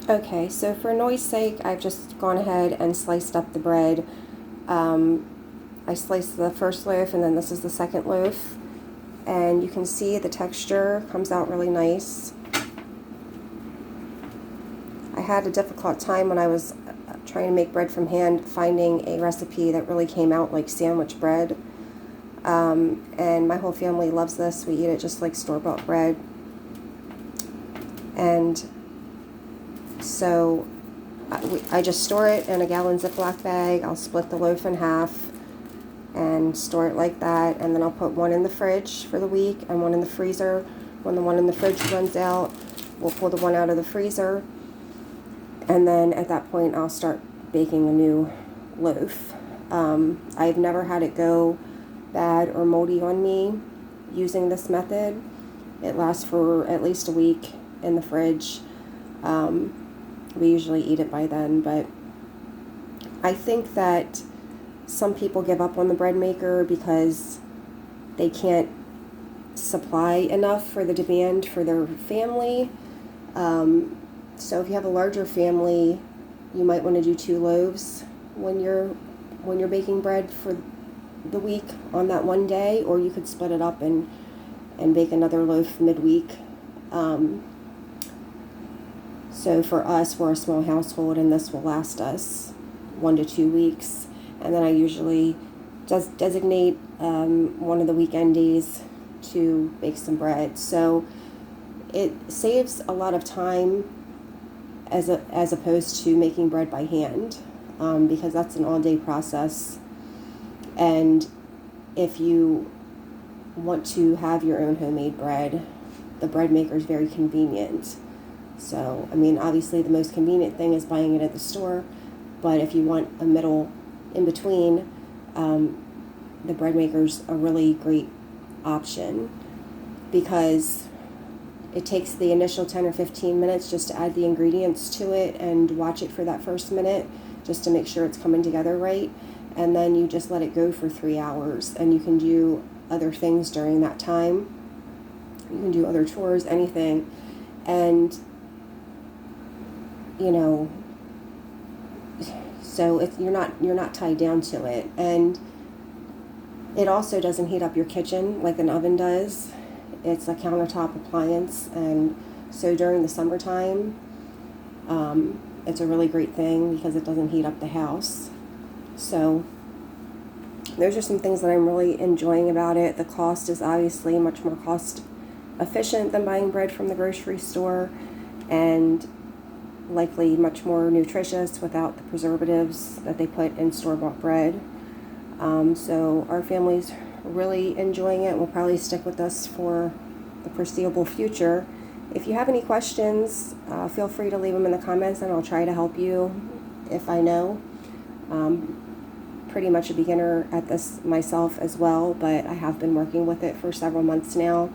Okay, so for noise sake, I've just gone ahead and sliced up the bread. I sliced the first loaf, and then this is the second loaf. And you can see the texture comes out really nice. I had a difficult time when I was trying to make bread from hand, finding a recipe that really came out like sandwich bread. And my whole family loves this. We eat it just like store-bought bread. And so I just store it in a gallon Ziploc bag. I'll split the loaf in half and store it like that, and then I'll put one in the fridge for the week and one in the freezer. When the one in the fridge runs out, we'll pull the one out of the freezer, and then at that point I'll start baking a new loaf. I've never had it go bad or moldy on me using this method. It lasts for at least a week in the fridge. We usually eat it by then, but I think that some people give up on the bread maker because they can't supply enough for the demand for their family. So if you have a larger family, you might want to do 2 loaves when you're baking bread for the week on that one day, or you could split it up and bake another loaf midweek. So for us, we're a small household, and this will last us 1 to 2 weeks. And then I usually just designate one of the weekend days to bake some bread. So it saves a lot of time as opposed to making bread by hand, because that's an all-day process. And if you want to have your own homemade bread, the bread maker is very convenient. So, I mean, obviously the most convenient thing is buying it at the store, but if you want a middle in between, the bread maker's a really great option, because it takes the initial 10 or 15 minutes just to add the ingredients to it and watch it for that first minute just to make sure it's coming together right. And then you just let it go for 3 hours, and you can do other things during that time. You can do other chores, anything. And, you know, so you're not tied down to it. And it also doesn't heat up your kitchen like an oven does. It's a countertop appliance, and so during the summertime, it's a really great thing because it doesn't heat up the house. So those are some things that I'm really enjoying about it. The cost is obviously much more cost efficient than buying bread from the grocery store, and likely much more nutritious without the preservatives that they put in store-bought bread. So our family's really enjoying it. We'll probably stick with us for the foreseeable future. If you have any questions, feel free to leave them in the comments, and I'll try to help you if I know. Pretty much a beginner at this myself as well, but I have been working with it for several months now.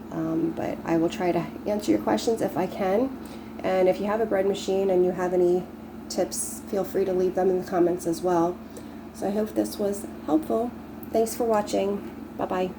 But I will try to answer your questions if I can. And if you have a bread machine and you have any tips, feel free to leave them in the comments as well. So I hope this was helpful. Thanks for watching. Bye-bye.